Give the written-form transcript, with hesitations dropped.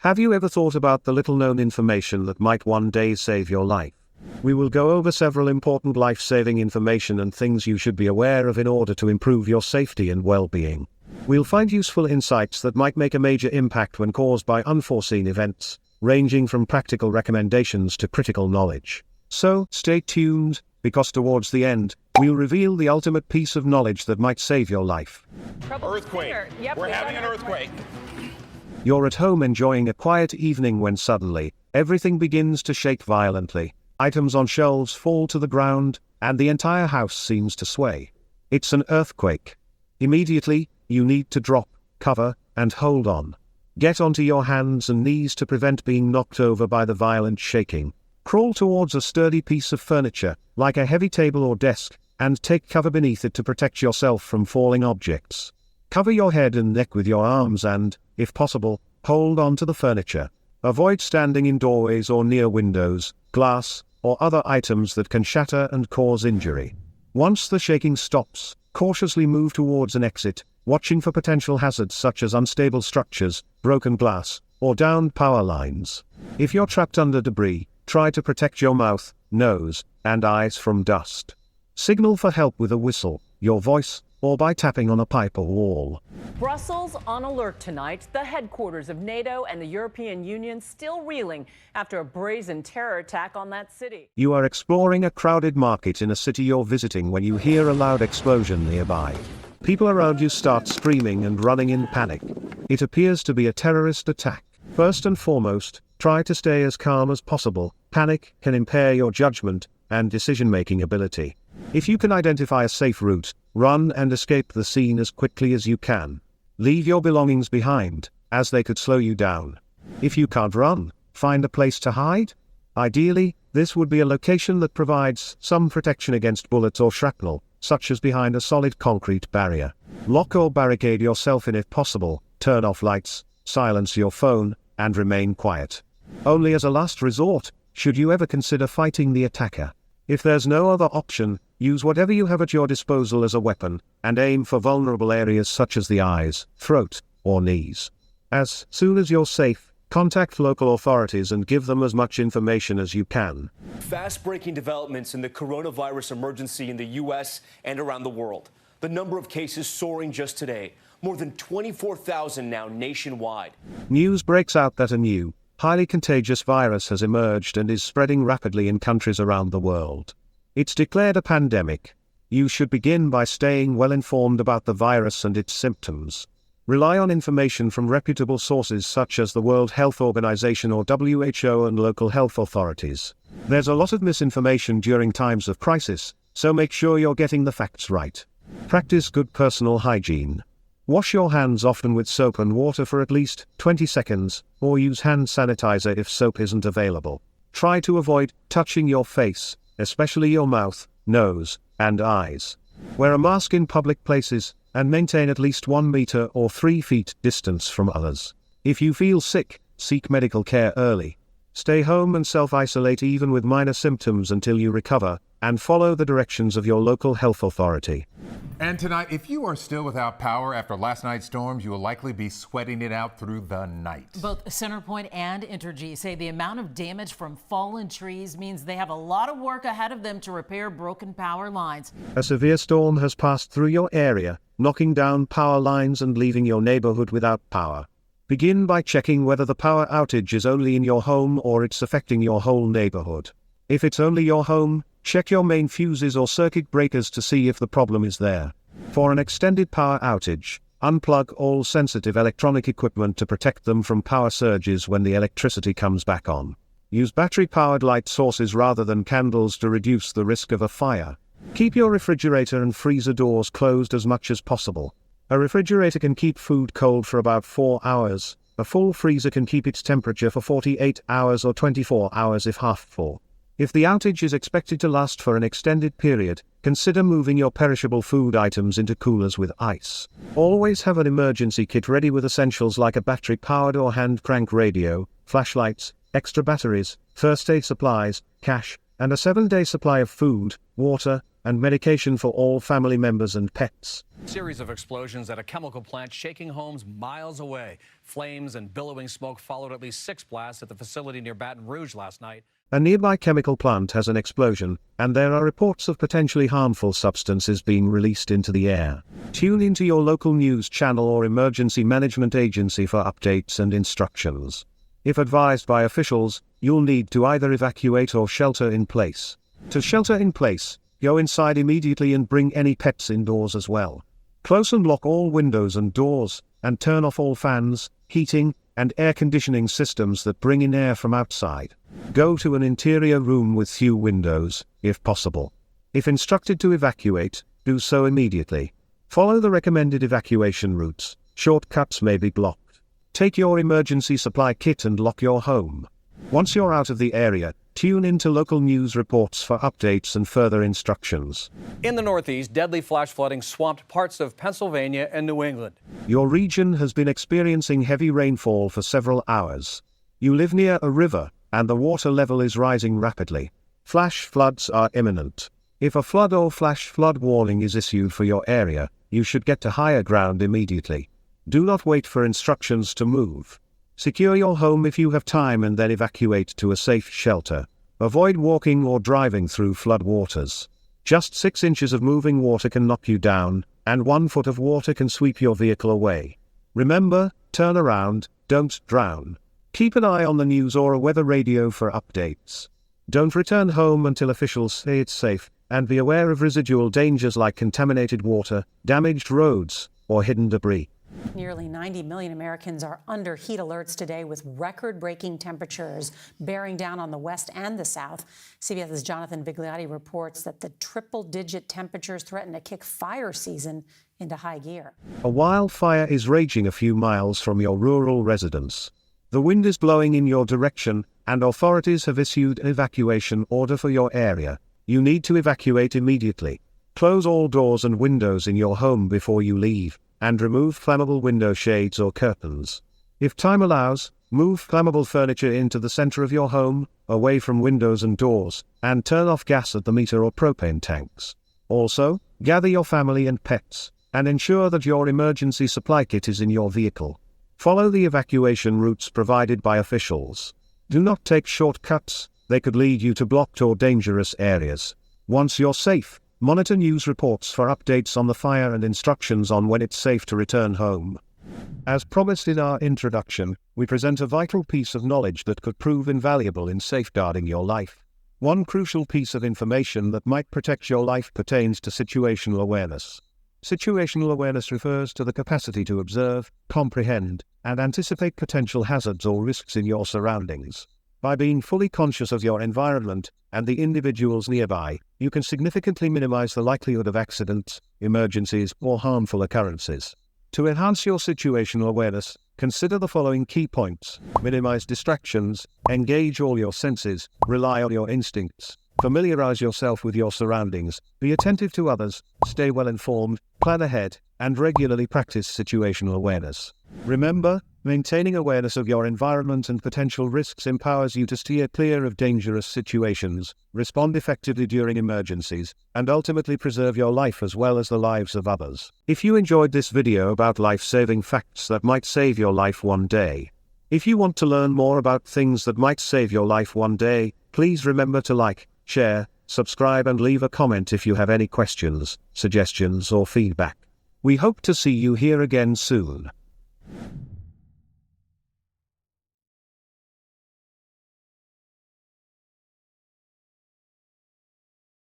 Have you ever thought about the little-known information that might one day save your life? We will go over several important life-saving information and things you should be aware of in order to improve your safety and well-being. We'll find useful insights that might make a major impact when caused by unforeseen events, ranging from practical recommendations to critical knowledge. So, stay tuned, because towards the end, we'll reveal the ultimate piece of knowledge that might save your life. Earthquake. Yep, we're having an earthquake. You're at home enjoying a quiet evening when suddenly, everything begins to shake violently. Items on shelves fall to the ground, and the entire house seems to sway. It's an earthquake. Immediately, you need to drop, cover, and hold on. Get onto your hands and knees to prevent being knocked over by the violent shaking. Crawl towards a sturdy piece of furniture, like a heavy table or desk, and take cover beneath it to protect yourself from falling objects. Cover your head and neck with your arms and, if possible, hold on to the furniture. Avoid standing in doorways or near windows, glass, or other items that can shatter and cause injury. Once the shaking stops, cautiously move towards an exit, watching for potential hazards such as unstable structures, broken glass, or downed power lines. If you're trapped under debris, try to protect your mouth, nose, and eyes from dust. Signal for help with a whistle, your voice, or by tapping on a pipe or wall. Brussels on alert tonight. The headquarters of NATO and the European Union still reeling after a brazen terror attack on that city. You are exploring a crowded market in a city you're visiting when you hear a loud explosion nearby. People around you start screaming and running in panic. It appears to be a terrorist attack. First and foremost, try to stay as calm as possible. Panic can impair your judgment and decision-making ability. If you can identify a safe route, run and escape the scene as quickly as you can. Leave your belongings behind, as they could slow you down. If you can't run, find a place to hide. Ideally, this would be a location that provides some protection against bullets or shrapnel, such as behind a solid concrete barrier. Lock or barricade yourself in if possible, turn off lights, silence your phone, and remain quiet. Only as a last resort, should you ever consider fighting the attacker. If there's no other option, use whatever you have at your disposal as a weapon, and aim for vulnerable areas such as the eyes, throat, or knees. As soon as you're safe, contact local authorities and give them as much information as you can. Fast-breaking developments in the coronavirus emergency in the U.S. and around the world. The number of cases soaring just today. More than 24,000 now nationwide. News breaks out that a new, highly contagious virus has emerged and is spreading rapidly in countries around the world. It's declared a pandemic. You should begin by staying well informed about the virus and its symptoms. Rely on information from reputable sources such as the World Health Organization or WHO and local health authorities. There's a lot of misinformation during times of crisis, so make sure you're getting the facts right. Practice good personal hygiene. Wash your hands often with soap and water for at least 20 seconds, or use hand sanitizer if soap isn't available. Try to avoid touching your face, especially your mouth, nose, and eyes. Wear a mask in public places, and maintain at least 1 meter or 3 feet distance from others. If you feel sick, seek medical care early. Stay home and self-isolate even with minor symptoms until you recover, and follow the directions of your local health authority. And tonight, if you are still without power after last night's storms, you will likely be sweating it out through the night. Both CenterPoint and Entergy say the amount of damage from fallen trees means they have a lot of work ahead of them to repair broken power lines. A severe storm has passed through your area, knocking down power lines and leaving your neighborhood without power. Begin by checking whether the power outage is only in your home or it's affecting your whole neighborhood. If it's only your home, check your main fuses or circuit breakers to see if the problem is there. For an extended power outage, unplug all sensitive electronic equipment to protect them from power surges when the electricity comes back on. Use battery-powered light sources rather than candles to reduce the risk of a fire. Keep your refrigerator and freezer doors closed as much as possible. A refrigerator can keep food cold for about 4 hours. A full freezer can keep its temperature for 48 hours or 24 hours if half full. If the outage is expected to last for an extended period, consider moving your perishable food items into coolers with ice. Always have an emergency kit ready with essentials like a battery-powered or hand-crank radio, flashlights, extra batteries, first aid supplies, cash, and a 7-day supply of food, water, and medication for all family members and pets. Series of explosions at a chemical plant shaking homes miles away. Flames and billowing smoke followed at least 6 blasts at the facility near Baton Rouge last night. A nearby chemical plant has an explosion, and there are reports of potentially harmful substances being released into the air. Tune into your local news channel or emergency management agency for updates and instructions. If advised by officials, you'll need to either evacuate or shelter in place. To shelter in place, go inside immediately and bring any pets indoors as well. Close and lock all windows and doors, and turn off all fans, heating, and air conditioning systems that bring in air from outside. Go to an interior room with few windows, if possible. If instructed to evacuate, do so immediately. Follow the recommended evacuation routes. Shortcuts may be blocked. Take your emergency supply kit and lock your home. Once you're out of the area, tune into local news reports for updates and further instructions. In the Northeast, deadly flash flooding swamped parts of Pennsylvania and New England. Your region has been experiencing heavy rainfall for several hours. You live near a river, and the water level is rising rapidly. Flash floods are imminent. If a flood or flash flood warning is issued for your area, you should get to higher ground immediately. Do not wait for instructions to move. Secure your home if you have time and then evacuate to a safe shelter. Avoid walking or driving through flood waters. Just 6 inches of moving water can knock you down, and 1 foot of water can sweep your vehicle away. Remember, turn around, don't drown. Keep an eye on the news or a weather radio for updates. Don't return home until officials say it's safe, and be aware of residual dangers like contaminated water, damaged roads, or hidden debris. Nearly 90 million Americans are under heat alerts today, with record-breaking temperatures bearing down on the West and the South. CBS's Jonathan Vigliotti reports that the triple-digit temperatures threaten to kick fire season into high gear. A wildfire is raging a few miles from your rural residence. The wind is blowing in your direction, and authorities have issued an evacuation order for your area. You need to evacuate immediately. Close all doors and windows in your home before you leave, and remove flammable window shades or curtains. If time allows, move flammable furniture into the center of your home, away from windows and doors, and turn off gas at the meter or propane tanks. Also, gather your family and pets, and ensure that your emergency supply kit is in your vehicle. Follow the evacuation routes provided by officials. Do not take shortcuts, they could lead you to blocked or dangerous areas. Once you're safe, monitor news reports for updates on the fire and instructions on when it's safe to return home. As promised in our introduction, we present a vital piece of knowledge that could prove invaluable in safeguarding your life. One crucial piece of information that might protect your life pertains to situational awareness. Situational awareness refers to the capacity to observe, comprehend, and anticipate potential hazards or risks in your surroundings. By being fully conscious of your environment and the individuals nearby, you can significantly minimize the likelihood of accidents, emergencies, or harmful occurrences. To enhance your situational awareness, consider the following key points: minimize distractions, engage all your senses, rely on your instincts, familiarize yourself with your surroundings, be attentive to others, stay well informed, plan ahead, and regularly practice situational awareness. Remember, maintaining awareness of your environment and potential risks empowers you to steer clear of dangerous situations, respond effectively during emergencies, and ultimately preserve your life as well as the lives of others. If you enjoyed this video about life-saving facts that might save your life one day, if you want to learn more about things that might save your life one day, please remember to like, share, subscribe, and leave a comment if you have any questions, suggestions, or feedback. We hope to see you here again soon.